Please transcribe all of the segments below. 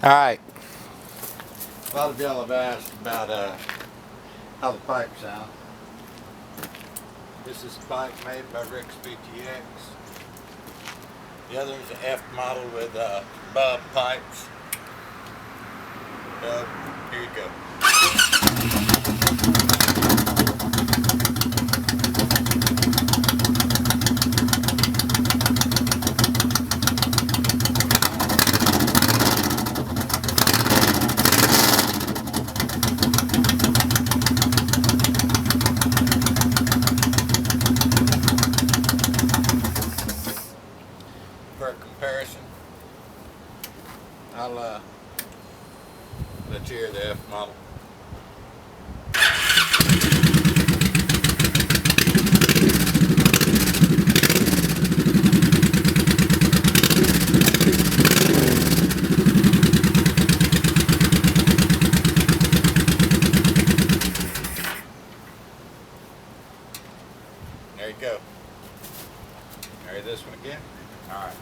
Alright. A lot of y'all have asked about how the pipe sounds. This is a pipe made by Rick's VTX. The other is an F model with BUB pipes. BUB, here you go. For a comparison, I'll let you hear the F model. There you go. Hear this one again? All right.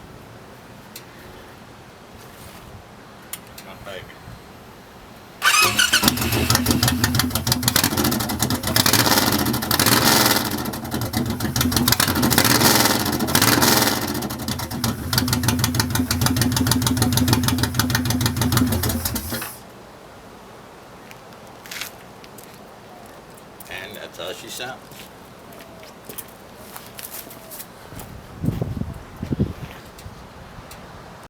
My baby. And that's how she sounds.